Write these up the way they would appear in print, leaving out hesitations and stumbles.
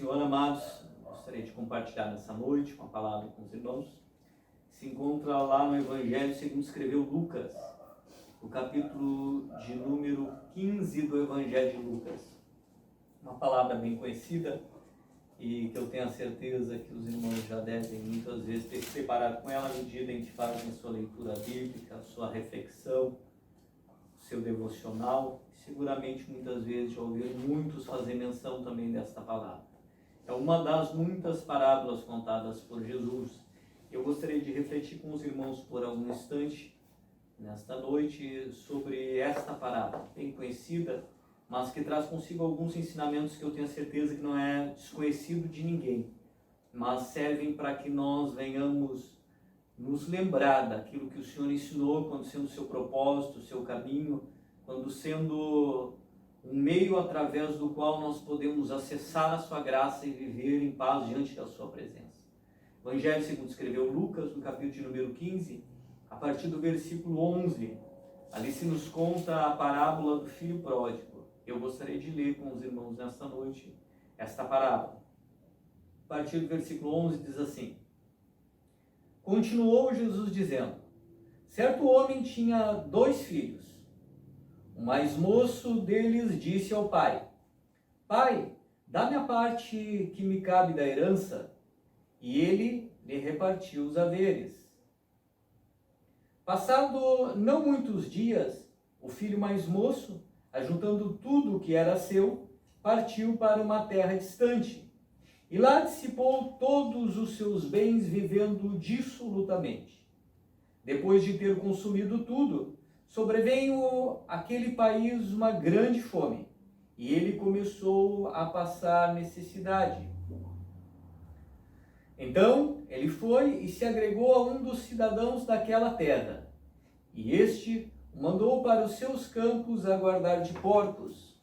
Senhor, amados, gostaria de compartilhar nessa noite uma palavra com os irmãos. Se encontra lá no Evangelho segundo escreveu Lucas, o capítulo de número 15 do Evangelho de Lucas. Uma palavra bem conhecida e que eu tenho a certeza que os irmãos já devem muitas vezes ter se preparado com ela à medida em que fazem a sua leitura bíblica, a sua reflexão, o seu devocional. Seguramente muitas vezes já ouviram muitos fazer menção também desta palavra. É uma das muitas parábolas contadas por Jesus. Eu gostaria de refletir com os irmãos por algum instante, nesta noite, sobre esta parábola, bem conhecida, mas que traz consigo alguns ensinamentos que eu tenho certeza que não é desconhecido de ninguém, mas servem para que nós venhamos nos lembrar daquilo que o Senhor ensinou, quando sendo o seu propósito, o seu caminho, quando sendo um meio através do qual nós podemos acessar a sua graça e viver em paz diante da sua presença. Evangelho segundo escreveu Lucas, no capítulo de número 15, a partir do versículo 11, ali se nos conta a parábola do filho pródigo. Eu gostaria de ler com os irmãos nesta noite esta parábola. A partir do versículo 11 diz assim: Continuou Jesus dizendo: certo homem tinha 2 filhos. O mais moço deles disse ao pai: Pai, dá-me a parte que me cabe da herança. E ele lhe repartiu os haveres. Passado não muitos dias, o filho mais moço, ajuntando tudo o que era seu, partiu para uma terra distante. E lá dissipou todos os seus bens, vivendo dissolutamente. Depois de ter consumido tudo, sobreveio àquele país uma grande fome, e ele começou a passar necessidade. Então ele foi e se agregou a um dos cidadãos daquela terra, e este o mandou para os seus campos a guardar de porcos.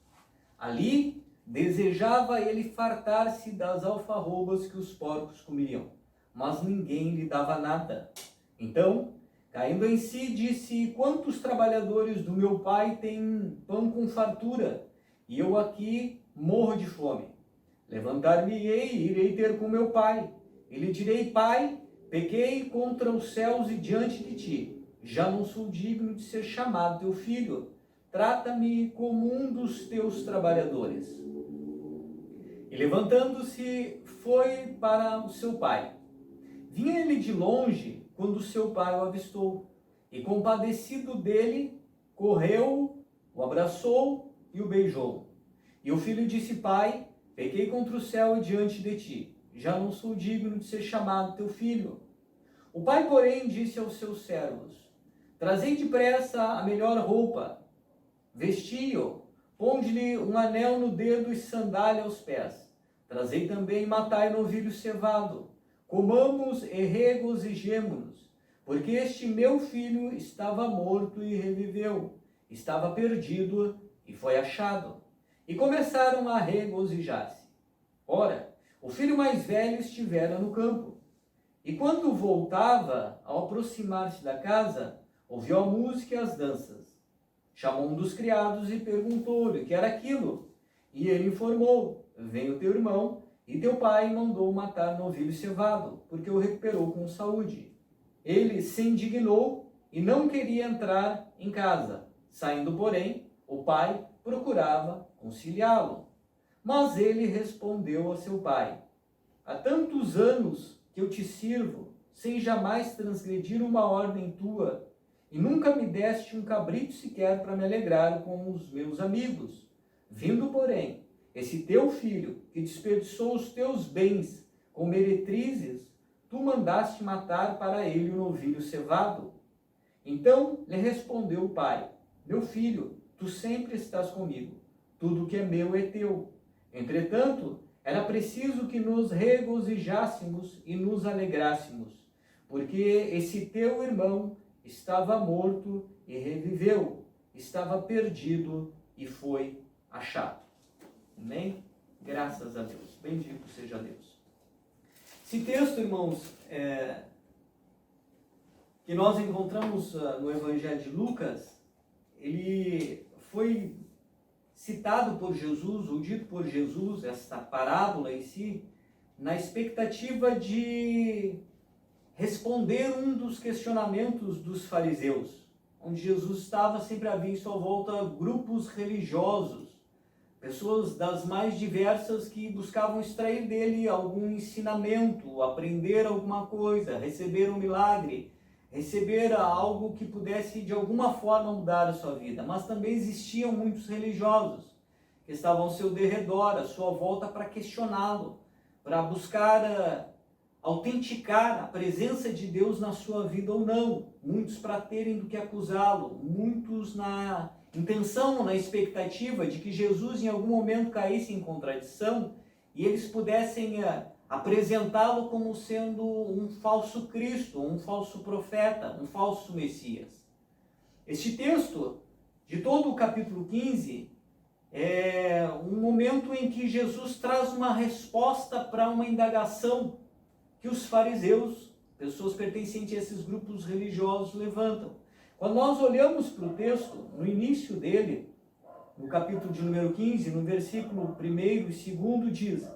Ali desejava ele fartar-se das alfarrobas que os porcos comiam, mas ninguém lhe dava nada. Então, caindo em si, disse: quantos trabalhadores do meu pai têm pão com fartura, e eu aqui morro de fome? Levantar-me-ei e irei ter com meu pai, e lhe direi: Pai, pequei contra os céus e diante de ti, já não sou digno de ser chamado teu filho, trata-me como um dos teus trabalhadores. E levantando-se, foi para o seu pai. Vinha ele de longe, quando seu pai o avistou, e compadecido dele, correu, o abraçou e o beijou. E o filho disse: Pai, pequei contra o céu e diante de ti, já não sou digno de ser chamado teu filho. O pai, porém, disse aos seus servos: trazei depressa a melhor roupa, vesti-o, ponde-lhe um anel no dedo e sandália aos pés. Trazei também e matai novilho cevado. Comamos e regozijemo-nos, porque este meu filho estava morto e reviveu, estava perdido e foi achado. E começaram a regozijar-se. Ora, o filho mais velho estivera no campo. E quando voltava, ao aproximar-se da casa, ouviu a música e as danças. Chamou um dos criados e perguntou-lhe o que era aquilo. E ele informou: vem o teu irmão, e teu pai mandou matar novilho cevado, porque o recuperou com saúde. Ele se indignou e não queria entrar em casa. Saindo, porém, o pai procurava conciliá-lo. Mas ele respondeu a seu pai: há tantos anos que eu te sirvo, sem jamais transgredir uma ordem tua, e nunca me deste um cabrito sequer para me alegrar com os meus amigos. Vindo, porém, esse teu filho, que desperdiçou os teus bens com meretrizes, tu mandaste matar para ele o novilho cevado. Então lhe respondeu o pai: meu filho, tu sempre estás comigo, tudo que é meu é teu. Entretanto, era preciso que nos regozijássemos e nos alegrássemos, porque esse teu irmão estava morto e reviveu, estava perdido e foi achado. Amém? Graças a Deus. Bendito seja Deus. Esse texto, irmãos, que nós encontramos no Evangelho de Lucas, ele foi citado por Jesus, ou dito por Jesus, esta parábola em si, na expectativa de responder um dos questionamentos dos fariseus, onde Jesus estava sempre a ver em sua volta grupos religiosos, pessoas das mais diversas que buscavam extrair dele algum ensinamento, aprender alguma coisa, receber um milagre, receber algo que pudesse de alguma forma mudar a sua vida. Mas também existiam muitos religiosos que estavam ao seu derredor, à sua volta, para questioná-lo, para buscar autenticar a presença de Deus na sua vida ou não. Muitos para terem do que acusá-lo, muitos na intenção, na expectativa de que Jesus em algum momento caísse em contradição e eles pudessem apresentá-lo como sendo um falso Cristo, um falso profeta, um falso Messias. Este texto, de todo o capítulo 15, é um momento em que Jesus traz uma resposta para uma indagação que os fariseus, pessoas pertencentes a esses grupos religiosos, levantam. Quando nós olhamos para o texto, no início dele, no capítulo de número 15, no versículo 1 e 2, diz: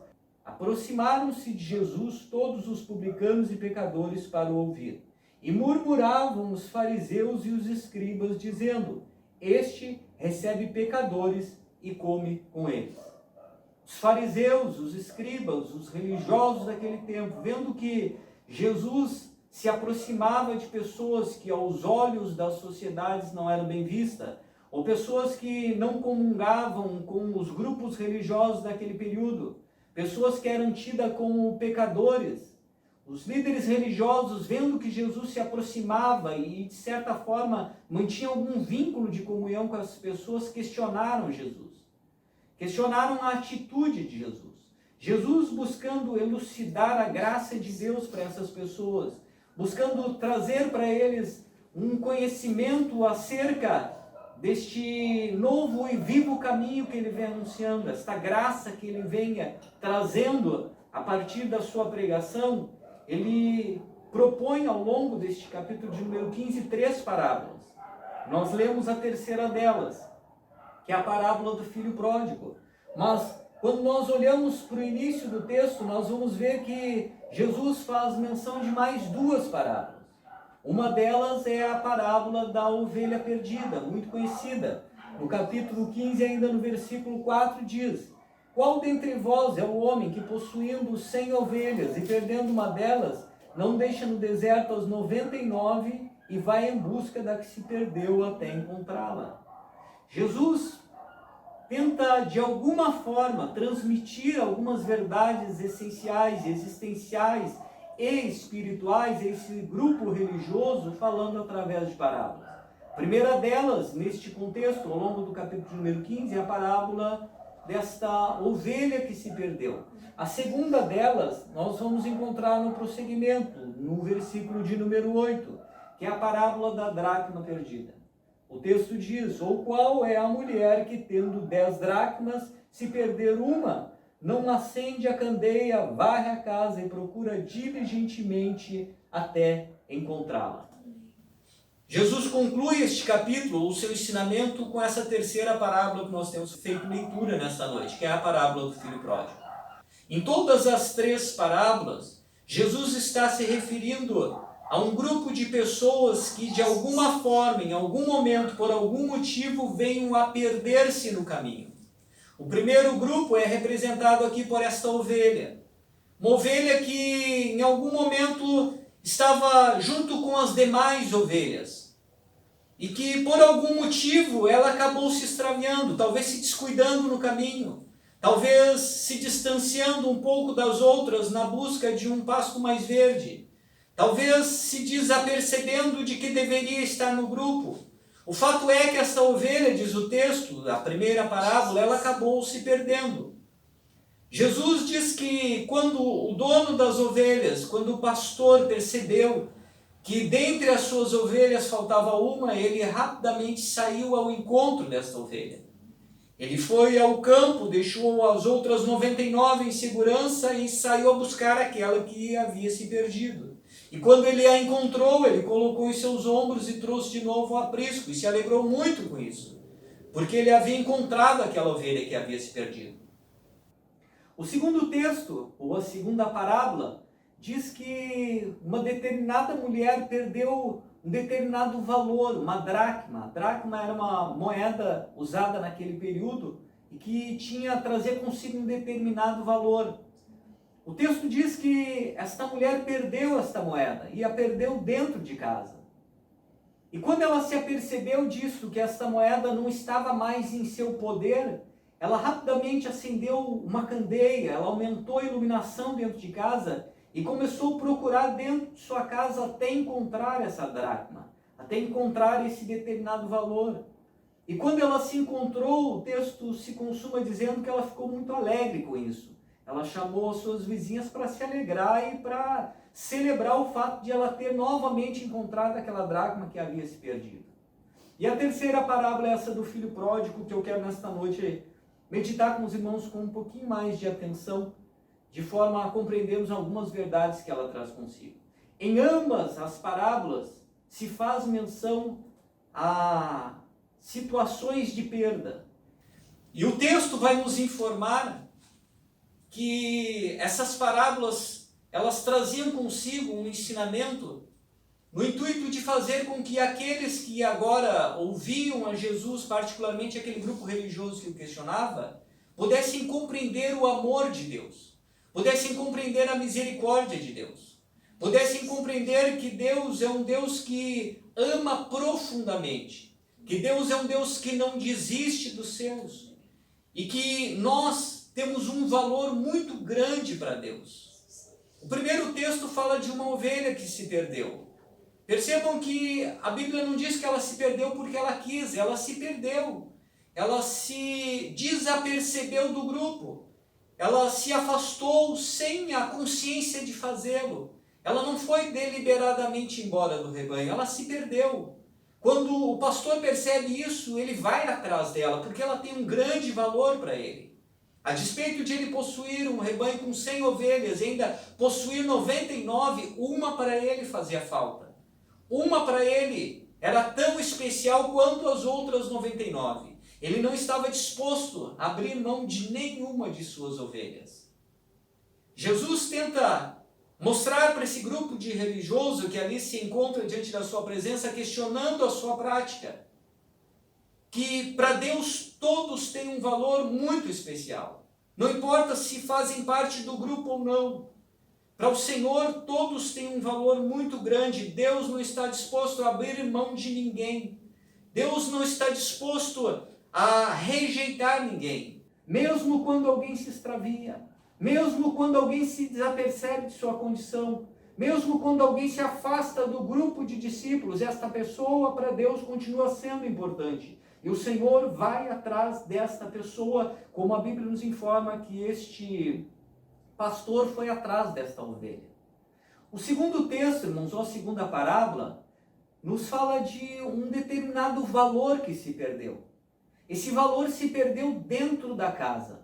aproximaram-se de Jesus todos os publicanos e pecadores para o ouvir. E murmuravam os fariseus e os escribas, dizendo: este recebe pecadores e come com eles. Os fariseus, os escribas, os religiosos daquele tempo, vendo que Jesus se aproximava de pessoas que aos olhos das sociedades não eram bem vistas, ou pessoas que não comungavam com os grupos religiosos daquele período, pessoas que eram tidas como pecadores. Os líderes religiosos, vendo que Jesus se aproximava e, de certa forma, mantinha algum vínculo de comunhão com as pessoas, questionaram Jesus. Questionaram a atitude de Jesus. Jesus buscando elucidar a graça de Deus para essas pessoas, buscando trazer para eles um conhecimento acerca deste novo e vivo caminho que ele vem anunciando, esta graça que ele venha trazendo a partir da sua pregação. Ele propõe ao longo deste capítulo de número 15 3 parábolas. Nós lemos a terceira delas, que é a parábola do filho pródigo. Mas quando nós olhamos para o início do texto, nós vamos ver que Jesus faz menção de mais 2 parábolas. Uma delas é a parábola da ovelha perdida, muito conhecida. No capítulo 15, ainda no versículo 4, diz: qual dentre vós é o homem que, possuindo 100 ovelhas e perdendo uma delas, não deixa no deserto as 99 e vai em busca da que se perdeu até encontrá-la? Jesus tenta, de alguma forma, transmitir algumas verdades essenciais, existenciais e espirituais a esse grupo religioso, falando através de parábolas. A primeira delas, neste contexto, ao longo do capítulo número 15, é a parábola desta ovelha que se perdeu. A segunda delas, nós vamos encontrar no prosseguimento, no versículo de número 8, que é a parábola da dracma perdida. O texto diz: ou qual é a mulher que, tendo 10 dracmas, se perder uma, não acende a candeia, varre a casa e procura diligentemente até encontrá-la? Jesus conclui este capítulo, o seu ensinamento, com essa terceira parábola que nós temos feito leitura nesta noite, que é a parábola do filho pródigo. Em todas as 3 parábolas, Jesus está se referindo a um grupo de pessoas que, de alguma forma, em algum momento, por algum motivo, venham a perder-se no caminho. O primeiro grupo é representado aqui por esta ovelha. Uma ovelha que, em algum momento, estava junto com as demais ovelhas. E que, por algum motivo, ela acabou se extraviando, talvez se descuidando no caminho. Talvez se distanciando um pouco das outras na busca de um pasto mais verde. Talvez se desapercebendo de que deveria estar no grupo. O fato é que essa ovelha, diz o texto, a primeira parábola, ela acabou se perdendo. Jesus diz que quando o dono das ovelhas, quando o pastor percebeu que dentre as suas ovelhas faltava uma, ele rapidamente saiu ao encontro desta ovelha. Ele foi ao campo, deixou as outras 99 em segurança e saiu a buscar aquela que havia se perdido. E quando ele a encontrou, ele colocou em seus ombros e trouxe de novo o aprisco e se alegrou muito com isso. porque ele havia encontrado aquela ovelha que havia se perdido. O segundo texto, ou a segunda parábola, diz que uma determinada mulher perdeu um determinado valor, uma dracma. A dracma era uma moeda usada naquele período e que trazia consigo um determinado valor. O texto diz que esta mulher perdeu esta moeda e a perdeu dentro de casa. E quando ela se apercebeu disso, que esta moeda não estava mais em seu poder, ela rapidamente acendeu uma candeia, ela aumentou a iluminação dentro de casa e começou a procurar dentro de sua casa até encontrar essa dracma, até encontrar esse determinado valor. E quando ela se encontrou, o texto se consuma dizendo que ela ficou muito alegre com isso. Ela chamou as suas vizinhas para se alegrar e para celebrar o fato de ela ter novamente encontrado aquela dracma que havia se perdido. E a terceira parábola é essa do filho pródigo, que eu quero nesta noite meditar com os irmãos com um pouquinho mais de atenção, de forma a compreendermos algumas verdades que ela traz consigo. Em ambas as parábolas se faz menção a situações de perda. E o texto vai nos informar que essas parábolas, elas traziam consigo um ensinamento no intuito de fazer com que aqueles que agora ouviam a Jesus, particularmente aquele grupo religioso que o questionava, pudessem compreender o amor de Deus, pudessem compreender a misericórdia de Deus, pudessem compreender que Deus é um Deus que ama profundamente, que Deus é um Deus que não desiste dos seus, e que nós temos um valor muito grande para Deus. O primeiro texto fala de uma ovelha que se perdeu. Percebam que a Bíblia não diz que ela se perdeu porque ela quis, ela se perdeu. Ela se desapercebeu do grupo. Ela se afastou sem a consciência de fazê-lo. Ela não foi deliberadamente embora do rebanho, ela se perdeu. Quando o pastor percebe isso, ele vai atrás dela, porque ela tem um grande valor para ele. A despeito de ele possuir um rebanho com 100 ovelhas, e ainda possuir 99, uma para ele fazia falta. Uma para ele era tão especial quanto as outras 99. Ele não estava disposto a abrir mão de nenhuma de suas ovelhas. Jesus tenta mostrar para esse grupo de religioso que ali se encontra diante da sua presença, questionando a sua prática, que para Deus todos têm um valor muito especial. Não importa se fazem parte do grupo ou não. Para o Senhor todos têm um valor muito grande. Deus não está disposto a abrir mão de ninguém. Deus não está disposto a rejeitar ninguém. Mesmo quando alguém se extravia, mesmo quando alguém se desapercebe de sua condição, mesmo quando alguém se afasta do grupo de discípulos, esta pessoa para Deus continua sendo importante. E o Senhor vai atrás desta pessoa, como a Bíblia nos informa que este pastor foi atrás desta ovelha. O segundo texto, irmãos, ou a segunda parábola, nos fala de um determinado valor que se perdeu. Esse valor se perdeu dentro da casa.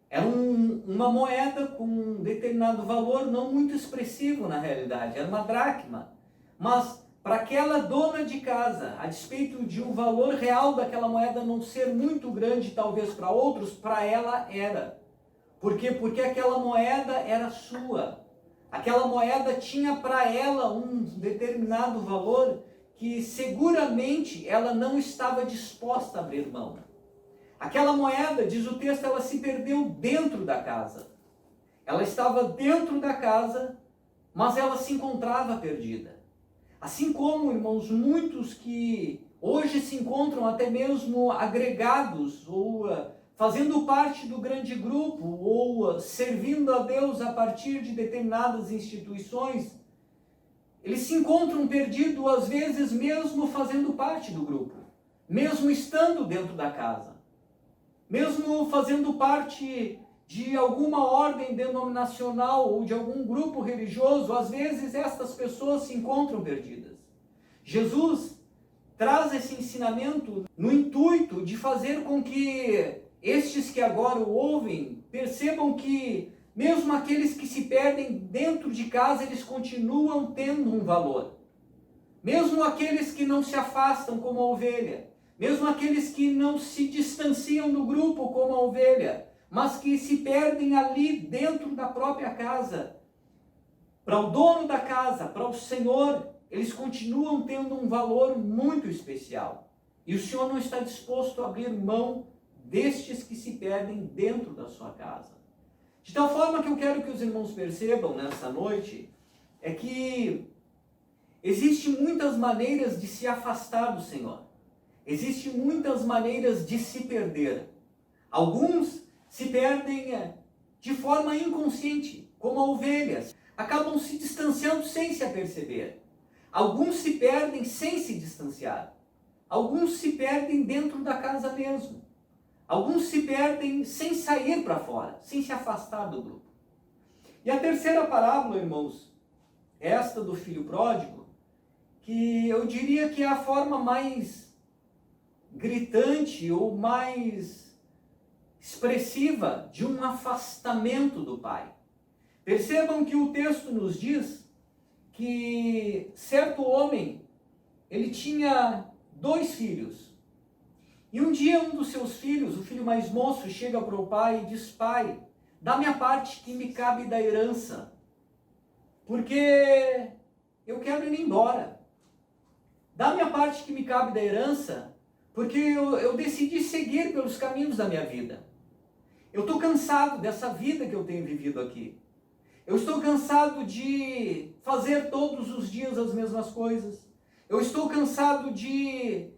Era uma moeda com um determinado valor não muito expressivo na realidade, era uma dracma. Mas para aquela dona de casa, a despeito de o valor real daquela moeda não ser muito grande, talvez para outros, para ela era. Por quê? Porque aquela moeda era sua. Aquela moeda tinha para ela um determinado valor que seguramente ela não estava disposta a abrir mão. Aquela moeda, diz o texto, ela se perdeu dentro da casa. Ela estava dentro da casa, mas ela se encontrava perdida. Assim como, irmãos, muitos que hoje se encontram até mesmo agregados ou fazendo parte do grande grupo ou servindo a Deus a partir de determinadas instituições, eles se encontram perdidos às vezes mesmo fazendo parte do grupo, mesmo estando dentro da casa, mesmo fazendo parte de alguma ordem denominacional ou de algum grupo religioso, às vezes estas pessoas se encontram perdidas. Jesus traz esse ensinamento no intuito de fazer com que estes que agora o ouvem percebam que mesmo aqueles que se perdem dentro de casa, eles continuam tendo um valor. Mesmo aqueles que não se afastam como a ovelha, mesmo aqueles que não se distanciam do grupo como a ovelha, mas que se perdem ali dentro da própria casa. Para o dono da casa, para o Senhor, eles continuam tendo um valor muito especial. E o Senhor não está disposto a abrir mão destes que se perdem dentro da sua casa. De tal forma que eu quero que os irmãos percebam nessa noite, é que existem muitas maneiras de se afastar do Senhor. Existem muitas maneiras de se perder. Alguns se perdem de forma inconsciente, como ovelhas. Acabam se distanciando sem se aperceber. Alguns se perdem sem se distanciar. Alguns se perdem dentro da casa mesmo. Alguns se perdem sem sair para fora, sem se afastar do grupo. E a terceira parábola, irmãos, esta do filho pródigo, que eu diria que é a forma mais gritante ou mais expressiva de um afastamento do pai. Percebam que o texto nos diz que certo homem, ele tinha 2 filhos. E um dia um dos seus filhos, o filho mais moço, chega para o pai e diz: pai, dá-me a parte que me cabe da herança, porque eu quero ir embora. Dá-me a parte que me cabe da herança, porque eu decidi seguir pelos caminhos da minha vida. Eu estou cansado dessa vida que eu tenho vivido aqui. Eu estou cansado de fazer todos os dias as mesmas coisas. Eu estou cansado de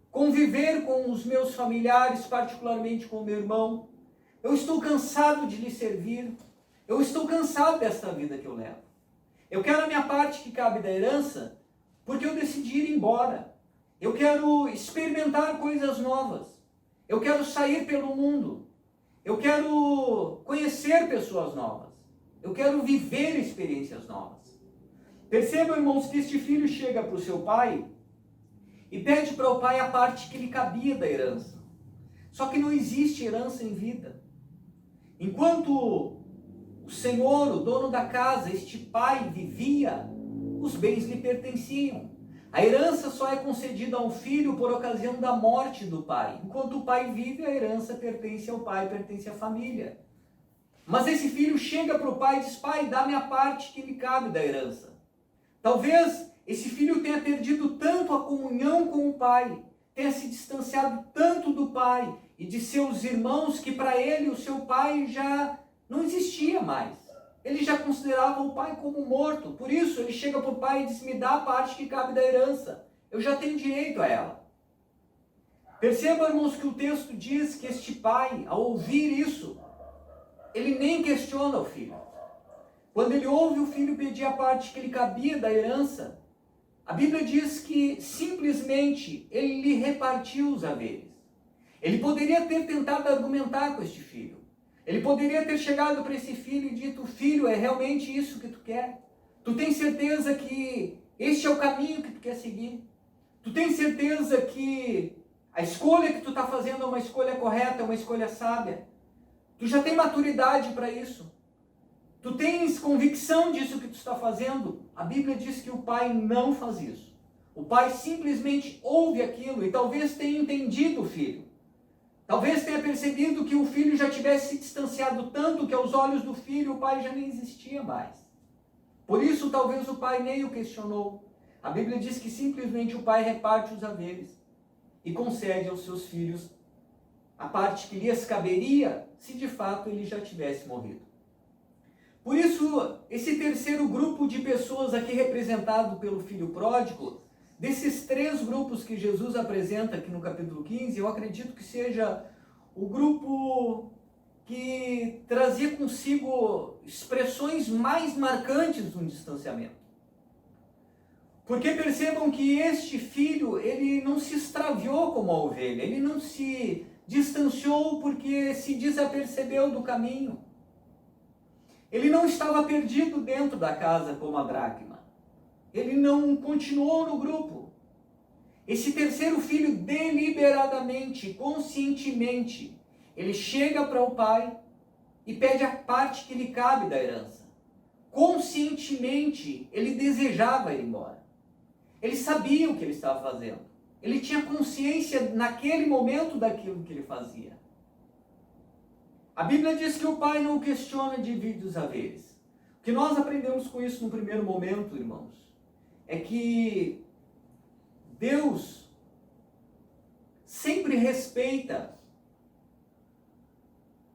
conviver com os meus familiares, particularmente com o meu irmão. Eu estou cansado de lhe servir. Eu estou cansado desta vida que eu levo. Eu quero a minha parte que cabe da herança, porque eu decidi ir embora. Eu quero experimentar coisas novas. Eu quero sair pelo mundo. Eu quero conhecer pessoas novas. Eu quero viver experiências novas. Percebam, irmãos, que este filho chega para o seu pai e pede para o pai a parte que lhe cabia da herança. Só que não existe herança em vida. Enquanto o Senhor, o dono da casa, este pai vivia, os bens lhe pertenciam. A herança só é concedida a um filho por ocasião da morte do pai. Enquanto o pai vive, a herança pertence ao pai, pertence à família. Mas esse filho chega para o pai e diz: pai, dá-me a parte que me cabe da herança. Talvez esse filho tenha perdido tanto a comunhão com o pai, tenha se distanciado tanto do pai e de seus irmãos, que para ele o seu pai já não existia mais. Ele já considerava o pai como morto. Por isso ele chega para o pai e diz: me dá a parte que cabe da herança. Eu já tenho direito a ela. Percebam, irmãos, que o texto diz que este pai, ao ouvir isso, ele nem questiona o filho. Quando ele ouve o filho pedir a parte que lhe cabia da herança, a Bíblia diz que simplesmente ele lhe repartiu os haveres. Ele poderia ter tentado argumentar com este filho. Ele poderia ter chegado para esse filho e dito: filho, é realmente isso que tu quer? Tu tens certeza que este é o caminho que tu quer seguir? Tu tens certeza que a escolha que tu está fazendo é uma escolha correta, é uma escolha sábia? Tu já tem maturidade para isso? Tu tens convicção disso que tu está fazendo? A Bíblia diz que o pai não faz isso. O pai simplesmente ouve aquilo e talvez tenha entendido o filho. Talvez tenha percebido que o filho já tivesse se distanciado tanto que aos olhos do filho o pai já nem existia mais. Por isso talvez o pai nem o questionou. A Bíblia diz que simplesmente o pai reparte os haveres e concede aos seus filhos a parte que lhes caberia se de fato ele já tivesse morrido. Por isso, esse terceiro grupo de pessoas aqui representado pelo filho pródigo, desses 3 grupos que Jesus apresenta aqui no capítulo 15, eu acredito que seja o grupo que trazia consigo expressões mais marcantes do distanciamento. Porque percebam que este filho, ele não se extraviou como a ovelha, ele não se distanciou porque se desapercebeu do caminho. Ele não estava perdido dentro da casa como a dracma. Ele não continuou no grupo. Esse terceiro filho, deliberadamente, conscientemente, ele chega para o pai e pede a parte que lhe cabe da herança. Conscientemente, ele desejava ir embora. Ele sabia o que ele estava fazendo. Ele tinha consciência naquele momento daquilo que ele fazia. A Bíblia diz que o pai não questiona divide os haveres. O que nós aprendemos com isso no primeiro momento, irmãos, é que Deus sempre respeita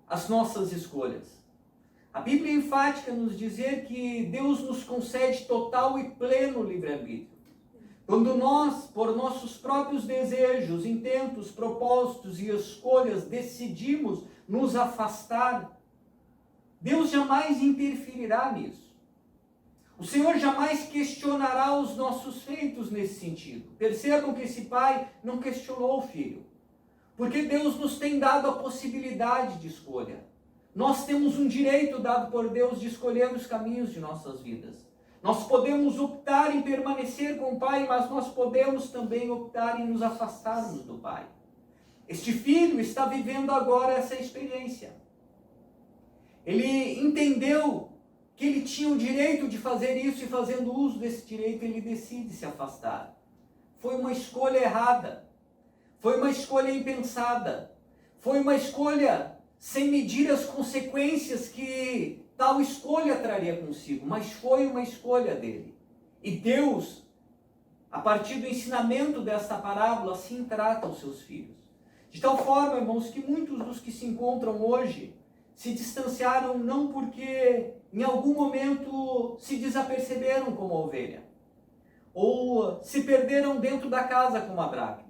as nossas escolhas. A Bíblia é enfática nos dizer que Deus nos concede total e pleno livre-arbítrio. Quando nós, por nossos próprios desejos, intentos, propósitos e escolhas, decidimos nos afastar, Deus jamais interferirá nisso. O Senhor jamais questionará os nossos feitos nesse sentido. Percebam que esse pai não questionou o filho, porque Deus nos tem dado a possibilidade de escolha. Nós temos um direito dado por Deus de escolher os caminhos de nossas vidas. Nós podemos optar em permanecer com o Pai, mas nós podemos também optar em nos afastarmos do Pai. Este filho está vivendo agora essa experiência. Ele entendeu que ele tinha o direito de fazer isso e, fazendo uso desse direito, ele decide se afastar. Foi uma escolha errada. Foi uma escolha impensada. Foi uma escolha sem medir as consequências que tal escolha traria consigo, mas foi uma escolha dele. E Deus, a partir do ensinamento desta parábola, assim trata os seus filhos. De tal forma, irmãos, que muitos dos que se encontram hoje se distanciaram não porque em algum momento se desaperceberam como a ovelha, ou se perderam dentro da casa como a dracma.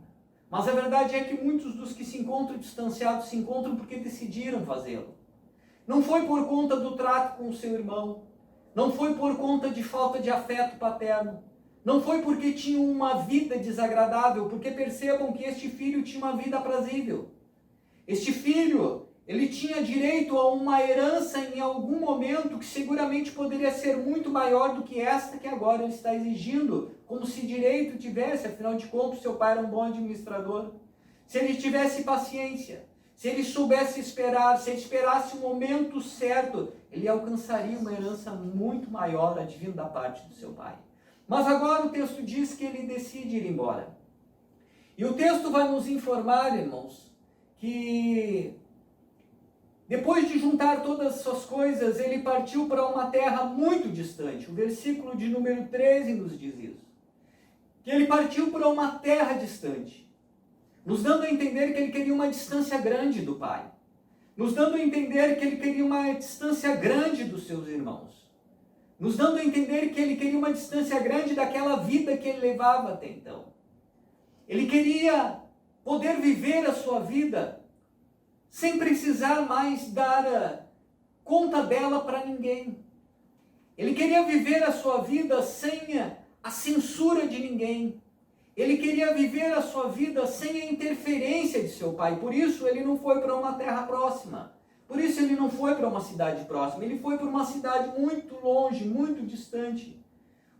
Mas a verdade é que muitos dos que se encontram distanciados se encontram porque decidiram fazê-lo. Não foi por conta do trato com o seu irmão, não foi por conta de falta de afeto paterno, não foi porque tinham uma vida desagradável, porque percebam que este filho tinha uma vida aprazível. Este filho, ele tinha direito a uma herança em algum momento que seguramente poderia ser muito maior do que esta que agora ele está exigindo, como se direito tivesse, afinal de contas, seu pai era um bom administrador. Se ele tivesse paciência, se ele soubesse esperar, se ele esperasse o momento certo, ele alcançaria uma herança muito maior advindo da parte do seu pai. Mas agora o texto diz que ele decide ir embora. E o texto vai nos informar, irmãos, que depois de juntar todas as suas coisas, ele partiu para uma terra muito distante. O versículo de número 13 nos diz isso. Que ele partiu para uma terra distante, nos dando a entender que ele queria uma distância grande do pai, nos dando a entender que ele queria uma distância grande dos seus irmãos, nos dando a entender que ele queria uma distância grande daquela vida que ele levava até então. Ele queria poder viver a sua vida sem precisar mais dar conta dela para ninguém. Ele queria viver a sua vida sem a censura de ninguém. Ele queria viver a sua vida sem a interferência de seu pai. Por isso ele não foi para uma terra próxima. Por isso ele não foi para uma cidade próxima. Ele foi para uma cidade muito longe, muito distante.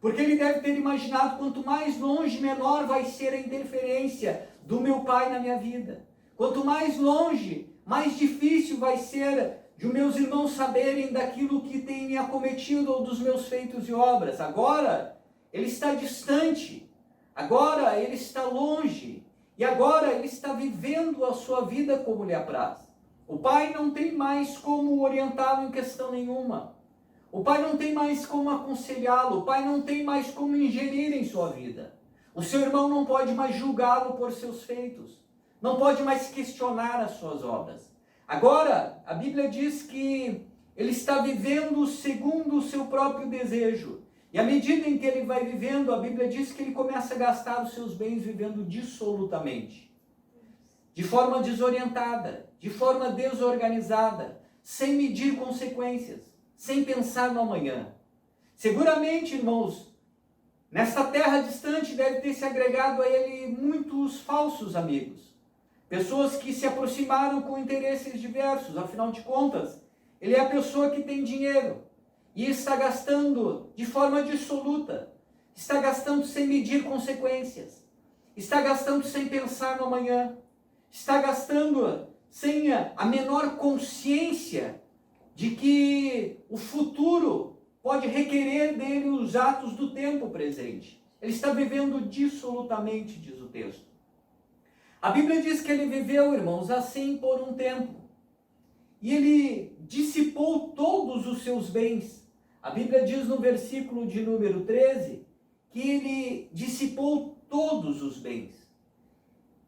Porque ele deve ter imaginado, quanto mais longe, menor vai ser a interferência do meu pai na minha vida. Quanto mais longe, mais difícil vai ser de meus irmãos saberem daquilo que tem me acometido ou dos meus feitos e obras. Agora ele está distante. Agora ele está longe, e agora ele está vivendo a sua vida como lhe apraz. O pai não tem mais como orientá-lo em questão nenhuma. O pai não tem mais como aconselhá-lo. O pai não tem mais como ingerir em sua vida. O seu irmão não pode mais julgá-lo por seus feitos. Não pode mais questionar as suas obras. Agora, a Bíblia diz que ele está vivendo segundo o seu próprio desejo. E à medida em que ele vai vivendo, a Bíblia diz que ele começa a gastar os seus bens vivendo dissolutamente, de forma desorientada, de forma desorganizada, sem medir consequências, sem pensar no amanhã. Seguramente, irmãos, nessa terra distante deve ter se agregado a ele muitos falsos amigos, pessoas que se aproximaram com interesses diversos. Afinal de contas, ele é a pessoa que tem dinheiro e está gastando de forma dissoluta, está gastando sem medir consequências, está gastando sem pensar no amanhã, está gastando sem a menor consciência de que o futuro pode requerer dele os atos do tempo presente. Ele está vivendo dissolutamente, diz o texto. A Bíblia diz que ele viveu, irmãos, assim por um tempo. E ele dissipou todos os seus bens. A Bíblia diz no versículo de número 13 que ele dissipou todos os bens.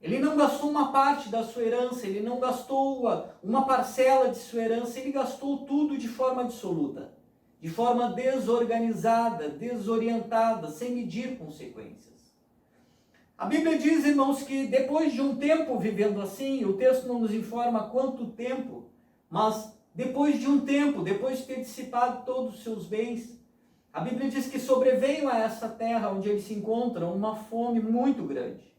Ele não gastou uma parte da sua herança, ele não gastou uma parcela de sua herança, ele gastou tudo de forma absoluta, de forma desorganizada, desorientada, sem medir consequências. A Bíblia diz, irmãos, que depois de um tempo vivendo assim, o texto não nos informa quanto tempo, mas depois de um tempo, depois de ter dissipado todos os seus bens, a Bíblia diz que sobreveio a essa terra onde ele se encontra uma fome muito grande.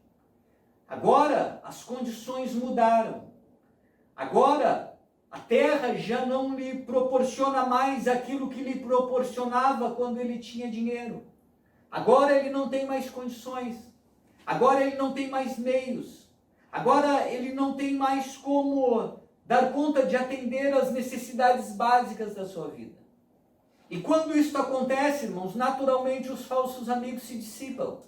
Agora as condições mudaram. Agora a terra já não lhe proporciona mais aquilo que lhe proporcionava quando ele tinha dinheiro. Agora ele não tem mais condições. Agora ele não tem mais meios. Agora ele não tem mais como dar conta de atender às necessidades básicas da sua vida. E quando isso acontece, irmãos, naturalmente os falsos amigos se dissipam.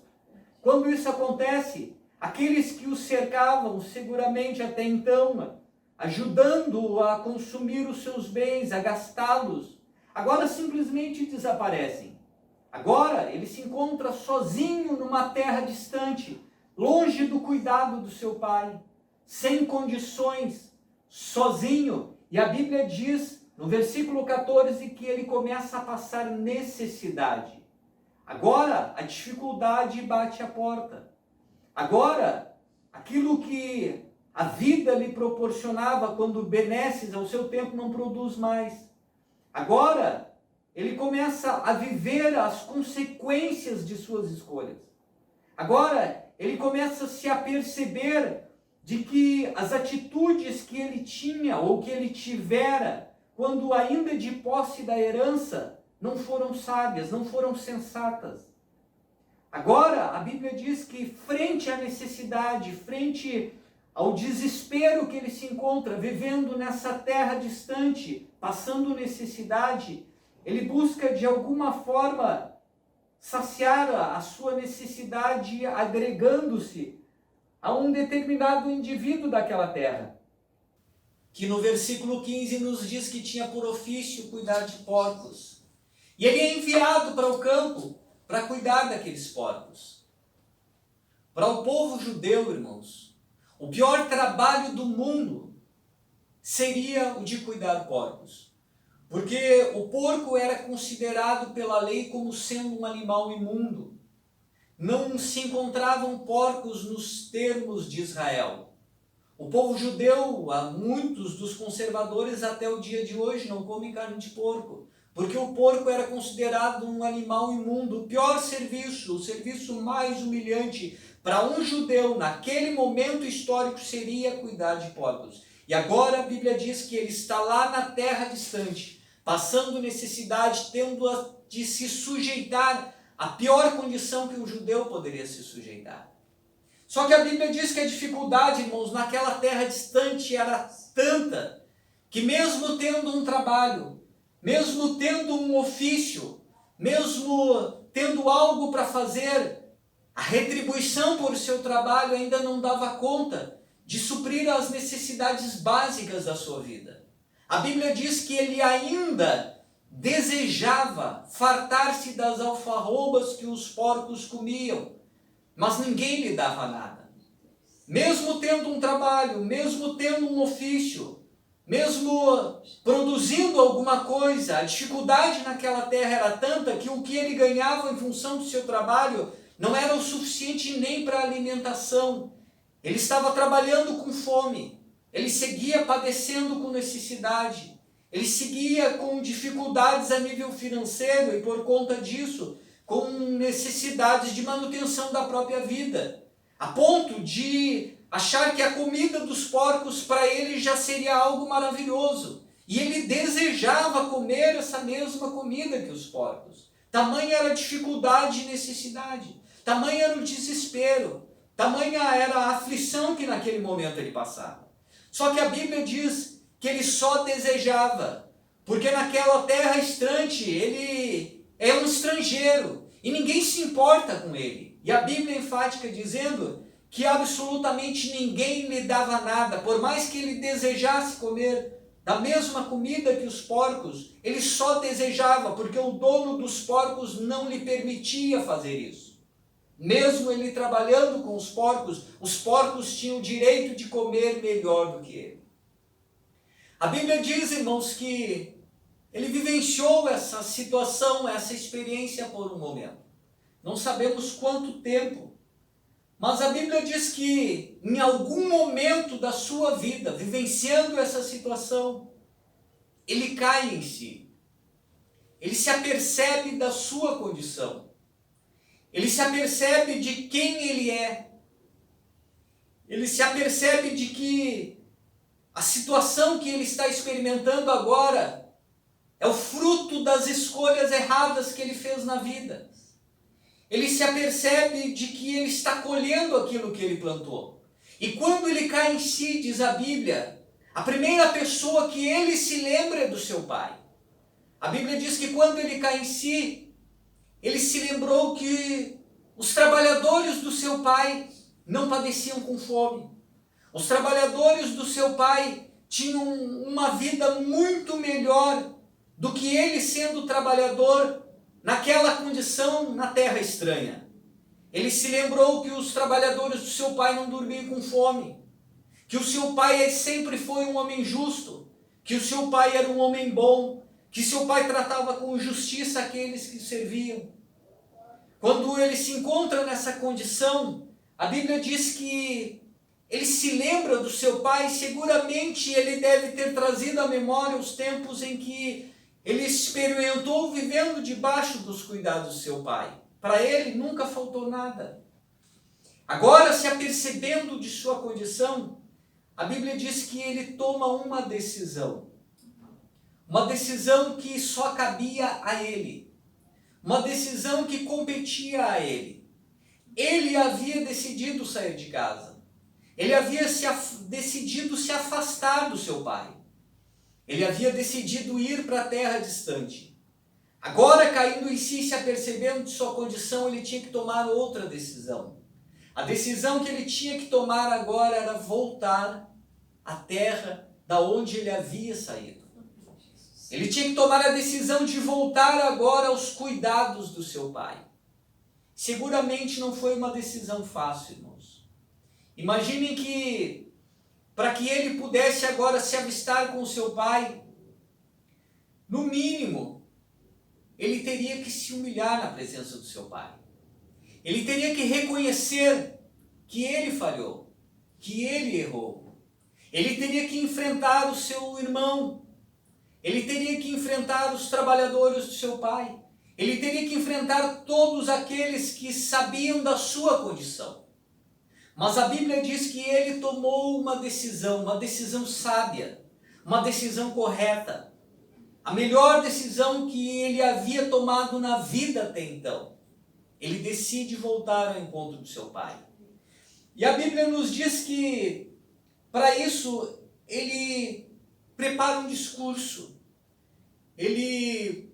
Quando isso acontece, aqueles que o cercavam, seguramente até então, ajudando-o a consumir os seus bens, a gastá-los, agora simplesmente desaparecem. Agora ele se encontra sozinho numa terra distante, longe do cuidado do seu pai, sem condições, sozinho. E a Bíblia diz no versículo 14 que ele começa a passar necessidade. Agora a dificuldade bate à porta. Agora, aquilo que a vida lhe proporcionava quando benesses ao seu tempo não produz mais. Agora, ele começa a viver as consequências de suas escolhas. Agora, ele começa a se aperceber de que as atitudes que ele tinha ou que ele tivera quando ainda de posse da herança não foram sábias, não foram sensatas. Agora, a Bíblia diz que frente à necessidade, frente ao desespero que ele se encontra, vivendo nessa terra distante, passando necessidade, ele busca de alguma forma saciar a sua necessidade agregando-se a um determinado indivíduo daquela terra, que no versículo 15 nos diz que tinha por ofício cuidar de porcos. E ele é enviado para o campo para cuidar daqueles porcos. Para o povo judeu, irmãos, o pior trabalho do mundo seria o de cuidar porcos. Porque o porco era considerado pela lei como sendo um animal imundo. Não se encontravam porcos nos termos de Israel. O povo judeu, muitos dos conservadores até o dia de hoje não comem carne de porco. Porque o porco era considerado um animal imundo. O pior serviço, o serviço mais humilhante para um judeu naquele momento histórico seria cuidar de porcos. E agora a Bíblia diz que ele está lá na terra distante, passando necessidade, tendo de se sujeitar à pior condição que um judeu poderia se sujeitar. Só que a Bíblia diz que a dificuldade, irmãos, naquela terra distante era tanta, que mesmo tendo um trabalho, mesmo tendo um ofício, mesmo tendo algo para fazer, a retribuição por seu trabalho ainda não dava conta de suprir as necessidades básicas da sua vida. A Bíblia diz que ele ainda desejava fartar-se das alfarrobas que os porcos comiam, mas ninguém lhe dava nada. Mesmo tendo um trabalho, mesmo tendo um ofício, mesmo produzindo alguma coisa, a dificuldade naquela terra era tanta que o que ele ganhava em função do seu trabalho não era o suficiente nem para a alimentação. Ele estava trabalhando com fome, ele seguia padecendo com necessidade, ele seguia com dificuldades a nível financeiro e por conta disso, com necessidades de manutenção da própria vida, a ponto de achar que a comida dos porcos para ele já seria algo maravilhoso. E ele desejava comer essa mesma comida que os porcos. Tamanha era a dificuldade e necessidade, tamanha era o desespero, tamanha era a aflição que naquele momento ele passava. Só que a Bíblia diz que ele só desejava, porque naquela terra distante ele é um estrangeiro e ninguém se importa com ele. E a Bíblia é enfática dizendo que absolutamente ninguém lhe dava nada, por mais que ele desejasse comer da mesma comida que os porcos, ele só desejava, porque o dono dos porcos não lhe permitia fazer isso. Mesmo ele trabalhando com os porcos tinham o direito de comer melhor do que ele. A Bíblia diz, irmãos, que ele vivenciou essa situação, essa experiência por um momento. Não sabemos quanto tempo, mas a Bíblia diz que em algum momento da sua vida, vivenciando essa situação, ele cai em si. Ele se apercebe da sua condição. Ele se apercebe de quem ele é. Ele se apercebe de que a situação que ele está experimentando agora é o fruto das escolhas erradas que ele fez na vida. Ele se apercebe de que ele está colhendo aquilo que ele plantou. E quando ele cai em si, diz a Bíblia, a primeira pessoa que ele se lembra é do seu pai. A Bíblia diz que quando ele cai em si, ele se lembrou que os trabalhadores do seu pai não padeciam com fome. Os trabalhadores do seu pai tinham uma vida muito melhor do que ele sendo trabalhador naquela condição na terra estranha. Ele se lembrou que os trabalhadores do seu pai não dormiam com fome, que o seu pai sempre foi um homem justo, que o seu pai era um homem bom, que seu pai tratava com justiça aqueles que serviam. Quando ele se encontra nessa condição, a Bíblia diz que ele se lembra do seu pai, seguramente ele deve ter trazido à memória os tempos em que ele experimentou vivendo debaixo dos cuidados do seu pai. Para ele nunca faltou nada. Agora, se apercebendo de sua condição, a Bíblia diz que ele toma uma decisão. Uma decisão que só cabia a ele. Uma decisão que competia a ele. Ele havia decidido sair de casa. Ele havia decidido se afastar do seu pai. Ele havia decidido ir para a terra distante. Agora, caindo em si, se apercebendo de sua condição, ele tinha que tomar outra decisão. A decisão que ele tinha que tomar agora era voltar à terra da onde ele havia saído. Ele tinha que tomar a decisão de voltar agora aos cuidados do seu pai. Seguramente não foi uma decisão fácil, irmãos. Imaginem que, para que ele pudesse agora se avistar com o seu pai, no mínimo, ele teria que se humilhar na presença do seu pai. Ele teria que reconhecer que ele falhou, que ele errou. Ele teria que enfrentar o seu irmão. Ele teria que enfrentar os trabalhadores do seu pai. Ele teria que enfrentar todos aqueles que sabiam da sua condição. Mas a Bíblia diz que ele tomou uma decisão sábia, uma decisão correta. A melhor decisão que ele havia tomado na vida até então. Ele decide voltar ao encontro do seu pai. E a Bíblia nos diz que, para isso, ele prepara um discurso. Ele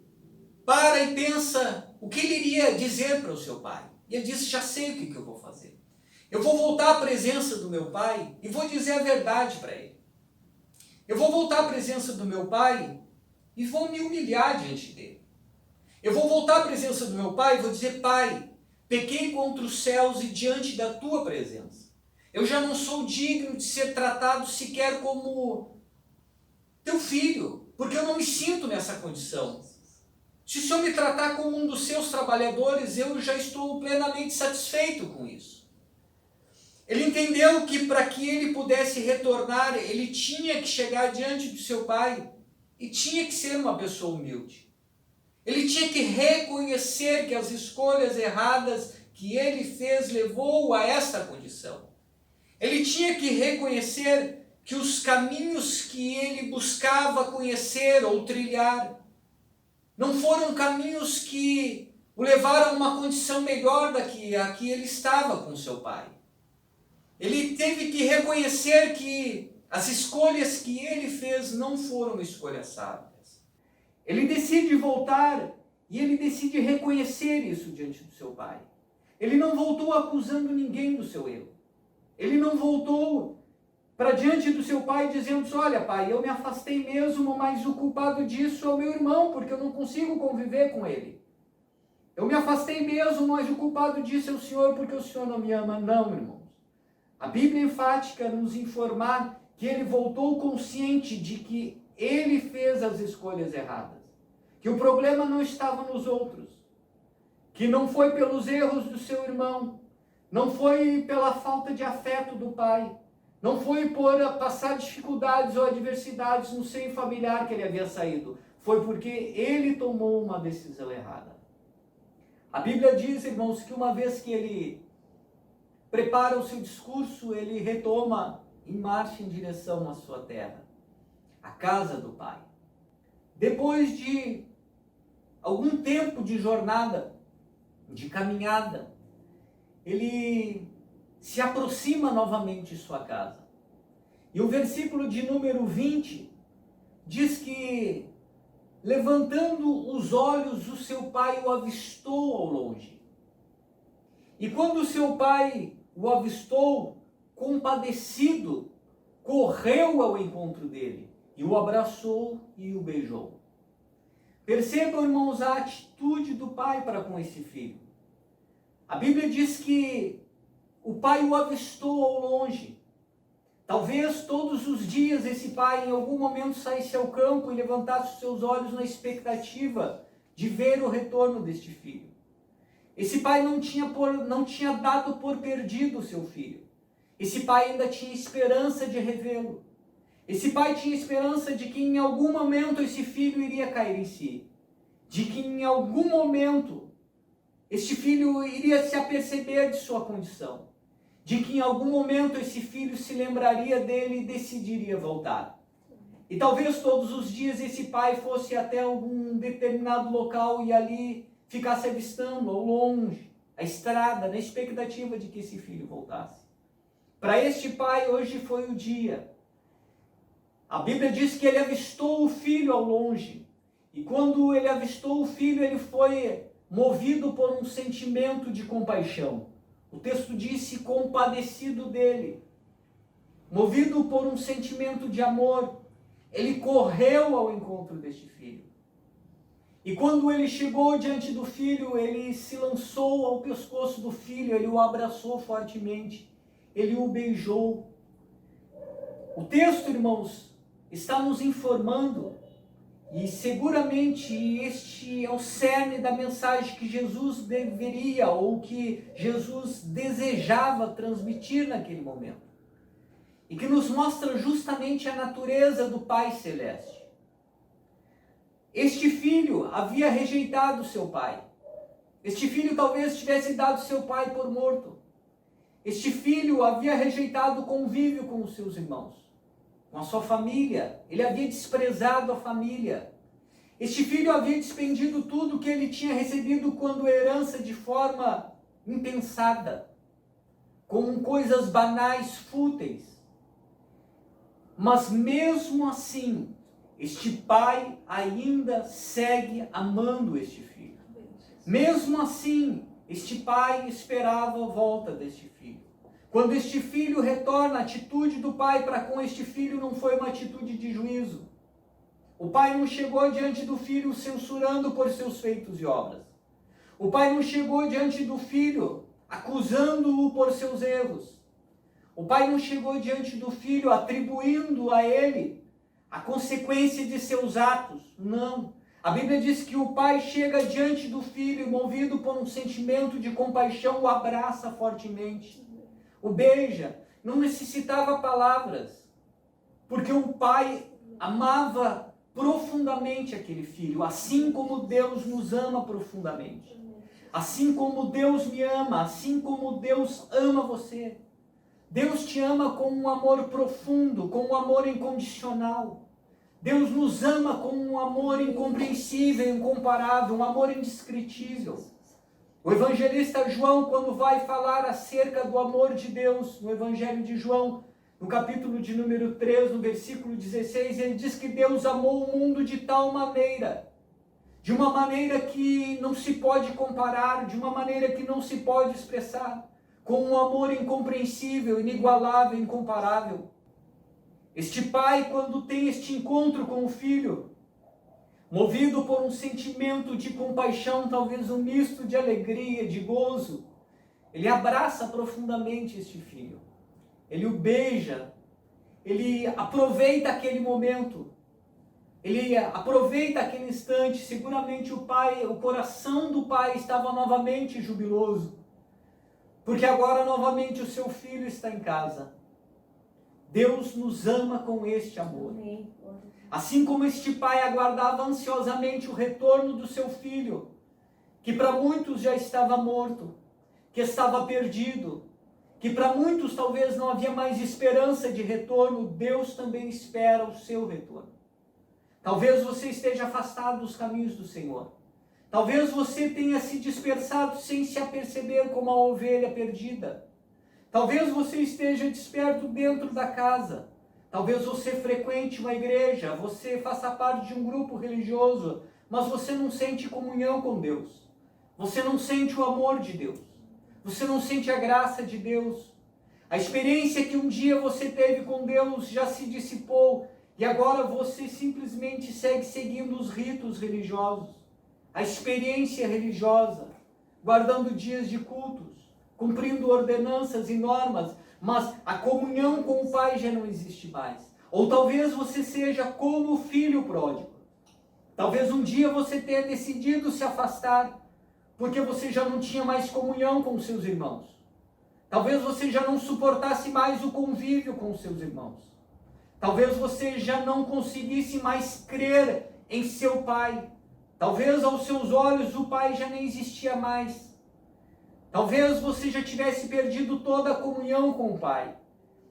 para e pensa o que ele iria dizer para o seu pai. E ele diz, já sei o que eu vou fazer. Eu vou voltar à presença do meu pai e vou dizer a verdade para ele. Eu vou voltar à presença do meu pai e vou me humilhar diante dele. Eu vou voltar à presença do meu pai e vou dizer, pai, pequei contra os céus e diante da tua presença. Eu já não sou digno de ser tratado sequer como teu filho, porque eu não me sinto nessa condição. Se o Senhor me tratar como um dos seus trabalhadores, eu já estou plenamente satisfeito com isso. Ele entendeu que para que ele pudesse retornar, ele tinha que chegar diante do seu pai e tinha que ser uma pessoa humilde. Ele tinha que reconhecer que as escolhas erradas que ele fez levou a esta condição. Ele tinha que reconhecer que os caminhos que ele buscava conhecer ou trilhar não foram caminhos que o levaram a uma condição melhor da que a que ele estava com seu pai. Ele teve que reconhecer que as escolhas que ele fez não foram escolhas sábias. Ele decide voltar e ele decide reconhecer isso diante do seu pai. Ele não voltou acusando ninguém do seu erro. Ele não voltou para diante do seu pai dizendo: olha, pai, eu me afastei mesmo, mas o culpado disso é o meu irmão, porque eu não consigo conviver com ele. Eu me afastei mesmo, mas o culpado disso é o Senhor, porque o Senhor não me ama. Não, irmãos. A Bíblia é enfática nos informar que ele voltou consciente de que ele fez as escolhas erradas, que o problema não estava nos outros, que não foi pelos erros do seu irmão, não foi pela falta de afeto do pai, não foi por passar dificuldades ou adversidades no seio familiar que ele havia saído, foi porque ele tomou uma decisão errada. A Bíblia diz, irmãos, que uma vez que ele prepara o seu discurso, ele retoma em marcha em direção à sua terra, a casa do pai. Depois de algum tempo de jornada, de caminhada, ele se aproxima novamente de sua casa. E o versículo de número 20 diz que, levantando os olhos, o seu pai o avistou ao longe. E quando o seu pai o avistou, compadecido, correu ao encontro dele e o abraçou e o beijou. Percebam, irmãos, a atitude do pai para com esse filho. A Bíblia diz que o pai o avistou ao longe. Talvez todos os dias esse pai em algum momento saísse ao campo e levantasse os seus olhos na expectativa de ver o retorno deste filho. Esse pai não tinha dado por perdido o seu filho. Esse pai ainda tinha esperança de revê-lo. Esse pai tinha esperança de que em algum momento esse filho iria cair em si. De que em algum momento este filho iria se aperceber de sua condição. De que em algum momento esse filho se lembraria dele e decidiria voltar. E talvez todos os dias esse pai fosse até algum determinado local e ali ficasse avistando ao longe a estrada, na expectativa de que esse filho voltasse. Para este pai, hoje foi o dia. A Bíblia diz que ele avistou o filho ao longe. E quando ele avistou o filho, ele foi movido por um sentimento de compaixão. O texto disse compadecido dele. Movido por um sentimento de amor, ele correu ao encontro deste filho. E quando ele chegou diante do filho, ele se lançou ao pescoço do filho, ele o abraçou fortemente, ele o beijou. O texto, irmãos, está nos informando, e seguramente este é o cerne da mensagem que Jesus deveria, ou que Jesus desejava transmitir naquele momento. E que nos mostra justamente a natureza do Pai Celeste. Este filho havia rejeitado seu pai. Este filho talvez tivesse dado seu pai por morto. Este filho havia rejeitado o convívio com os seus irmãos, com a sua família. Ele havia desprezado a família. Este filho havia despendido tudo que ele tinha recebido quando herança de forma impensada, com coisas banais, fúteis. Mas mesmo assim, este pai ainda segue amando este filho. Mesmo assim, este pai esperava a volta deste filho. Quando este filho retorna, a atitude do pai para com este filho não foi uma atitude de juízo. O pai não chegou diante do filho censurando por seus feitos e obras. O pai não chegou diante do filho acusando-o por seus erros. O pai não chegou diante do filho atribuindo a ele a consequência de seus atos. Não. A Bíblia diz que o pai chega diante do filho, movido por um sentimento de compaixão, o abraça fortemente, o beija. Não necessitava palavras, porque o pai amava profundamente aquele filho, assim como Deus nos ama profundamente. Assim como Deus me ama, assim como Deus ama você. Deus te ama com um amor profundo, com um amor incondicional. Deus nos ama com um amor incompreensível, incomparável, um amor indescritível. O evangelista João, quando vai falar acerca do amor de Deus, no Evangelho de João, no capítulo de número 3, no versículo 16, ele diz que Deus amou o mundo de tal maneira, de uma maneira que não se pode comparar, de uma maneira que não se pode expressar, com um amor incompreensível, inigualável, incomparável. Este pai, quando tem este encontro com o filho, movido por um sentimento de compaixão, talvez um misto de alegria, de gozo, ele abraça profundamente este filho. Ele o beija, ele aproveita aquele momento, ele aproveita aquele instante. Seguramente o coração do pai estava novamente jubiloso, porque agora novamente o seu filho está em casa. Deus nos ama com este amor. Assim como este pai aguardava ansiosamente o retorno do seu filho, que para muitos já estava morto, que estava perdido, que para muitos talvez não havia mais esperança de retorno, Deus também espera o seu retorno. Talvez você esteja afastado dos caminhos do Senhor. Talvez você tenha se dispersado sem se aperceber como a ovelha perdida. Talvez você esteja desperto dentro da casa. Talvez você frequente uma igreja, você faça parte de um grupo religioso, mas você não sente comunhão com Deus. Você não sente o amor de Deus. Você não sente a graça de Deus. A experiência que um dia você teve com Deus já se dissipou e agora você simplesmente segue seguindo os ritos religiosos, a experiência religiosa, guardando dias de cultos, cumprindo ordenanças e normas, mas a comunhão com o Pai já não existe mais. Ou talvez você seja como o filho pródigo. Talvez um dia você tenha decidido se afastar, porque você já não tinha mais comunhão com os seus irmãos. Talvez você já não suportasse mais o convívio com os seus irmãos. Talvez você já não conseguisse mais crer em seu pai. Talvez aos seus olhos o pai já nem existia mais. Talvez você já tivesse perdido toda a comunhão com o pai.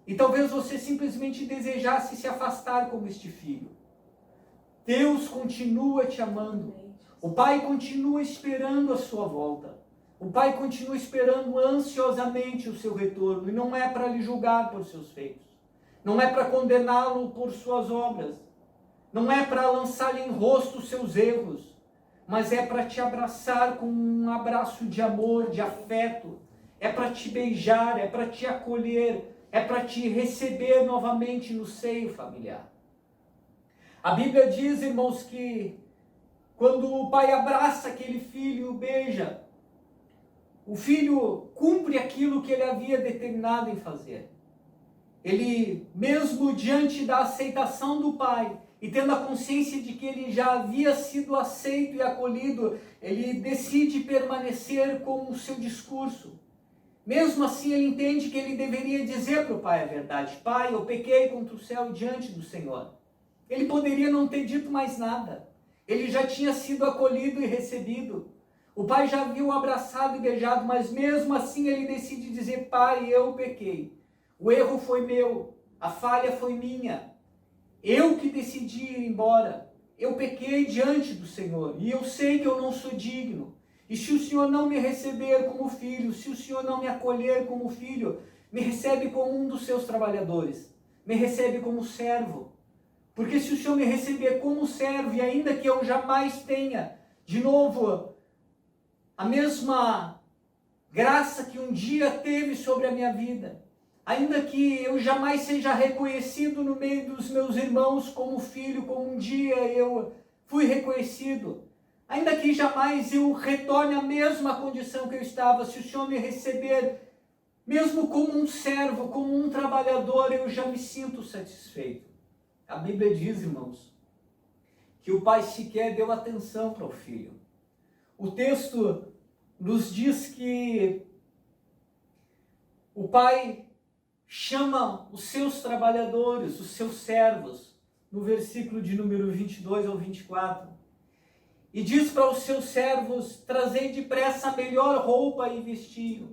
E talvez você simplesmente desejasse se afastar como este filho. Deus continua te amando. O pai continua esperando a sua volta. O pai continua esperando ansiosamente o seu retorno. E não é para lhe julgar por seus feitos. Não é para condená-lo por suas obras. Não é para lançar-lhe em rosto os seus erros. Mas é para te abraçar com um abraço de amor, de afeto. É para te beijar, é para te acolher, é para te receber novamente no seio familiar. A Bíblia diz, irmãos, que quando o pai abraça aquele filho e o beija, o filho cumpre aquilo que ele havia determinado em fazer. Ele, mesmo diante da aceitação do pai, e tendo a consciência de que ele já havia sido aceito e acolhido, ele decide permanecer com o seu discurso. Mesmo assim, ele entende que ele deveria dizer para o pai a verdade. Pai, eu pequei contra o céu diante do Senhor. Ele poderia não ter dito mais nada. Ele já tinha sido acolhido e recebido. O pai já havia o abraçado e beijado, mas mesmo assim ele decide dizer, pai, eu pequei. O erro foi meu, a falha foi minha. Eu que decidi ir embora. Eu pequei diante do Senhor e eu sei que eu não sou digno. E se o Senhor não me receber como filho, se o Senhor não me acolher como filho, me recebe como um dos seus trabalhadores. Me recebe como servo. Porque se o Senhor me receber como servo, e ainda que eu jamais tenha, de novo, a mesma graça que um dia teve sobre a minha vida, ainda que eu jamais seja reconhecido no meio dos meus irmãos como filho, como um dia eu fui reconhecido, ainda que jamais eu retorne à mesma condição que eu estava, se o Senhor me receber, mesmo como um servo, como um trabalhador, eu já me sinto satisfeito. A Bíblia diz, irmãos, que o pai sequer deu atenção para o filho. O texto nos diz que o pai chama os seus trabalhadores, os seus servos, no versículo de número 22 ao 24, e diz para os seus servos, trazei depressa a melhor roupa e vestir.